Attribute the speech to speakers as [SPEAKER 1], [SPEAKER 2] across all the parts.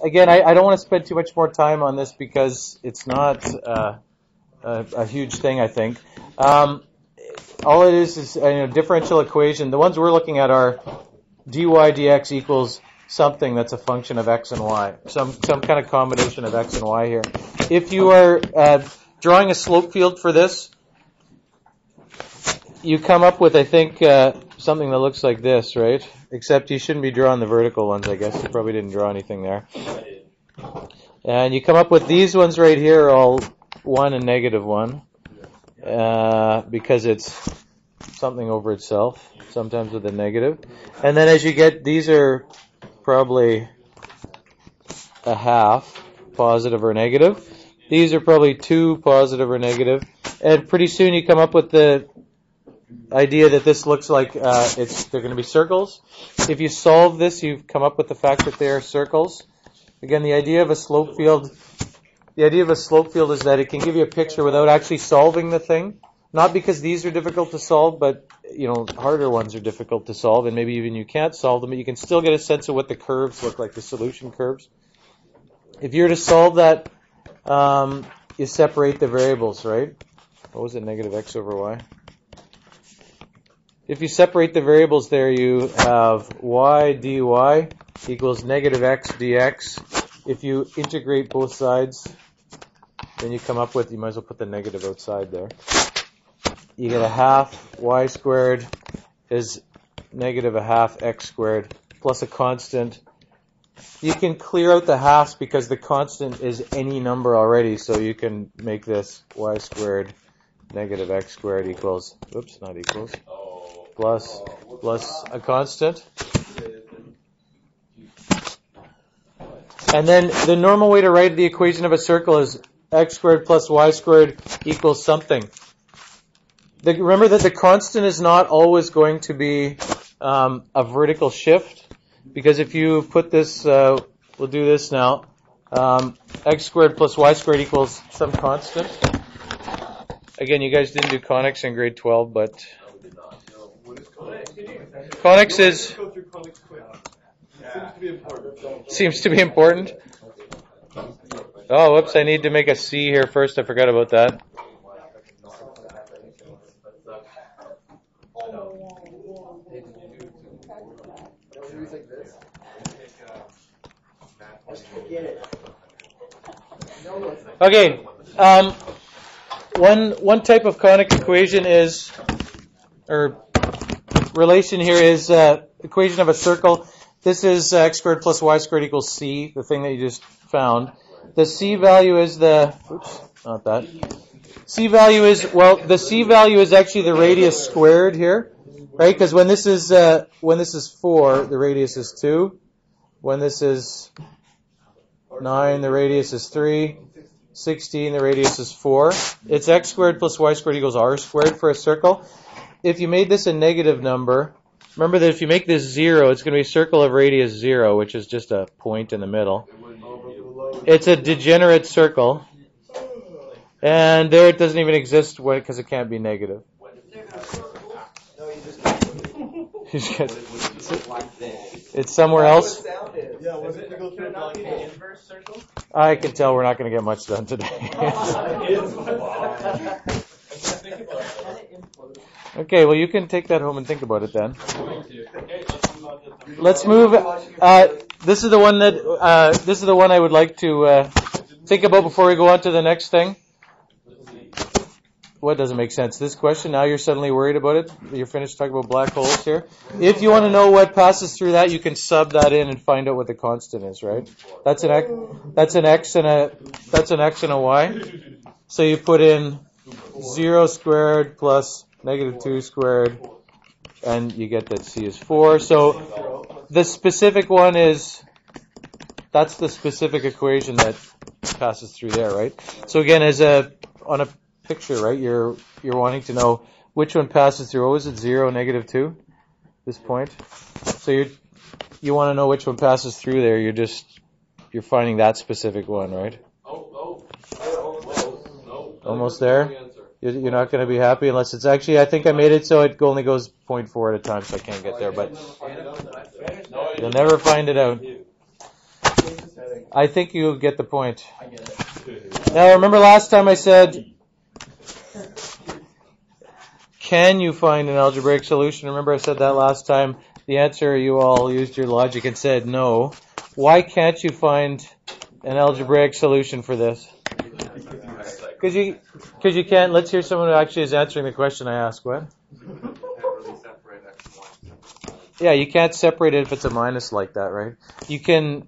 [SPEAKER 1] again, I don't want to spend too much more time on this because it's not a huge thing, I think. All it is a differential equation. The ones we're looking at are dy dx equals something that's a function of x and y, some kind of combination of x and y here. If you are drawing a slope field for this, you come up with, I think, something that looks like this, right? Except you shouldn't be drawing the vertical ones, I guess. You probably didn't draw anything there. And you come up with these ones right here, all 1 and negative 1, because it's something over itself, sometimes with a negative. And then as you get, these are probably a half, positive or negative. These are probably 2, positive or negative. And pretty soon you come up with the idea that this looks like they're going to be circles. If you solve this, you've come up with the fact that they are circles. Again, the idea of a slope field is that it can give you a picture without actually solving the thing. Not because these are difficult to solve, but harder ones are difficult to solve, and maybe even you can't solve them, but you can still get a sense of what the curves look like, the solution curves. If you're to solve that, you separate the variables, right? What was it, negative x over y? If you separate the variables there, you have y dy equals negative x dx. If you integrate both sides, then you come up with, you might as well put the negative outside there. You get a half y squared is negative a half x squared plus a constant. You can clear out the halves because the constant is any number already, so you can make this y squared negative x squared equals, plus a constant. And then the normal way to write the equation of a circle is x squared plus y squared equals something. Remember that the constant is not always going to be a vertical shift, because if you put this, we'll do this now, x squared plus y squared equals some constant. Again, you guys didn't do conics in grade 12, but conics is... Seems to be important. Oh, whoops, I need to make a C here first. I forgot about that. Okay, one type of conic equation is, or relation here is equation of a circle. This is x squared plus y squared equals c, the thing that you just found. The c value is the, not that. C value is, the c value is actually the radius squared here, right? Because when this is 4, the radius is 2. When this is 9, the radius is 3. 16, the radius is 4. It's x squared plus y squared equals r squared for a circle. If you made this a negative number, remember that if you make this 0, it's going to be a circle of radius 0, which is just a point in the middle. It's a degenerate circle. And there it doesn't even exist because it can't be negative. It's somewhere else. I can tell we're not going to get much done today. Okay, well, you can take that home and think about it then. Let's move. This is the one I would like to think about before we go on to the next thing. What doesn't make sense? This question, now you're suddenly worried about it? You're finished talking about black holes here? If you want to know what passes through that, you can sub that in and find out what the constant is, right? That's an x and a y. So you put in 0 squared plus negative 2 squared, and you get that c is 4. So the specific one that's the specific equation that passes through there, right? So again, on a picture, right? You're wanting to know which one passes through. What was it? 0, negative 2? This point. So you want to know which one passes through there. You're finding that specific one, right? Almost there. You're not going to be happy unless it's actually. I think I made it so it only goes 0.4 at a time, so I can't get there. But you'll never find it out. I think you'll get the point. Now, remember last time I said, can you find an algebraic solution? Remember I said that last time. The answer, you all used your logic and said no. Why can't you find an algebraic solution for this? Because you can't. Let's hear someone who actually is answering the question I asked. What? Yeah, you can't separate it if it's a minus like that, right? You can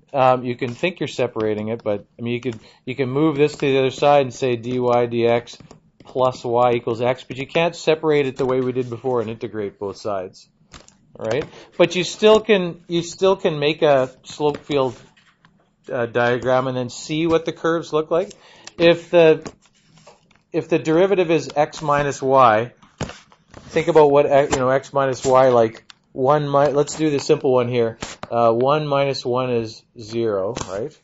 [SPEAKER 1] think you're separating it, but I mean you can move this to the other side and say dy dx plus y equals x, but you can't separate it the way we did before and integrate both sides, all right? But you still can make a slope field diagram and then see what the curves look like. If the derivative is x minus y, think about what x minus y like. Let's do the simple one here. 1 minus 1 is 0, right?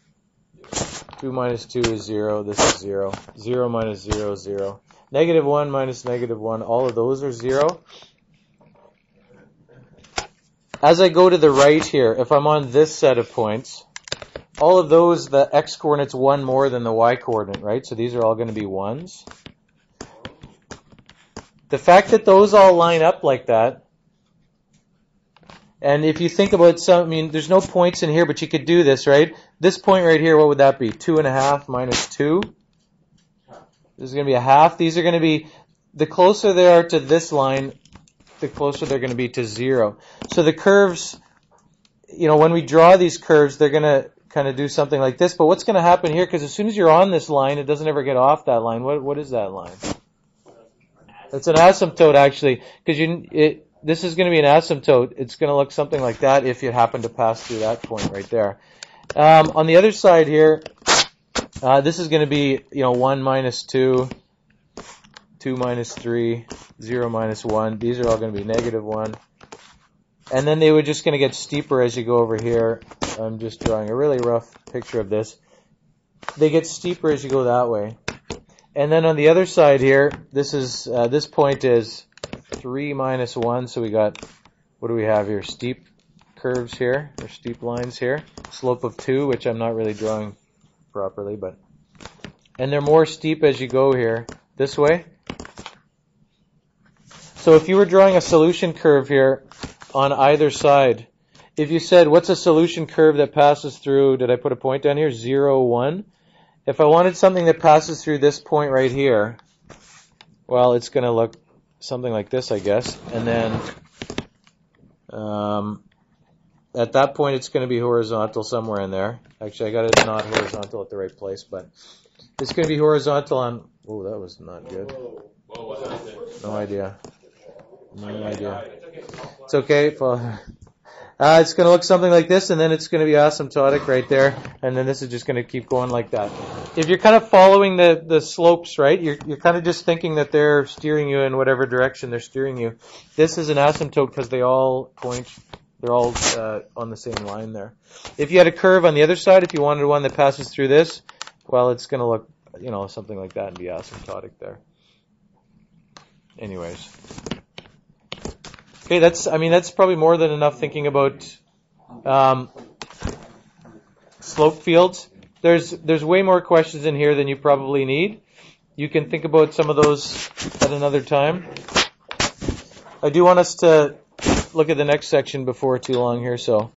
[SPEAKER 1] 2 minus 2 is 0. This is 0. 0 minus 0 is 0. Negative 1 minus negative 1, all of those are 0. As I go to the right here, if I'm on this set of points, all of those, the x-coordinate's 1 more than the y-coordinate, right? So these are all going to be 1s. The fact that those all line up like that, and if you think about there's no points in here, but you could do this, right? This point right here, what would that be? 2.5 minus 2. This is going to be a half. These are going to be, the closer they are to this line, the closer they're going to be to 0. So the curves, when we draw these curves, they're going to kind of do something like this. But what's going to happen here, because as soon as you're on this line, it doesn't ever get off that line. What is that line? It's an asymptote, actually, because this is going to be an asymptote. It's going to look something like that if you happen to pass through that point right there. On the other side here, this is going to be 1 minus 2, 2 minus 3, 0 minus 1. These are all going to be negative 1. And then they were just going to get steeper as you go over here. I'm just drawing a really rough picture of this. They get steeper as you go that way. And then on the other side here, this point is 3 minus 1, so we got, what do we have here? Steep curves here, or steep lines here. Slope of 2, which I'm not really drawing properly, and they're more steep as you go here, this way. So if you were drawing a solution curve here on either side, if you said, what's a solution curve that passes through, did I put a point down here? 0, 1. If I wanted something that passes through this point right here, well, it's going to look something like this, I guess. And then at that point, it's going to be horizontal somewhere in there. Actually, I got it not horizontal at the right place, but it's going to be horizontal on... Oh, that was not good. No idea. It's okay. It's going to look something like this, and then it's going to be asymptotic right there, and then this is just going to keep going like that. If you're kind of following the slopes, right, you're kind of just thinking that they're steering you in whatever direction they're steering you. This is an asymptote because they all point, they're all on the same line there. If you had a curve on the other side, if you wanted one that passes through this, well, it's going to look, something like that and be asymptotic there. Anyways. Okay, that's probably more than enough thinking about slope fields. There's way more questions in here than you probably need. You can think about some of those at another time. I do want us to look at the next section before too long here, so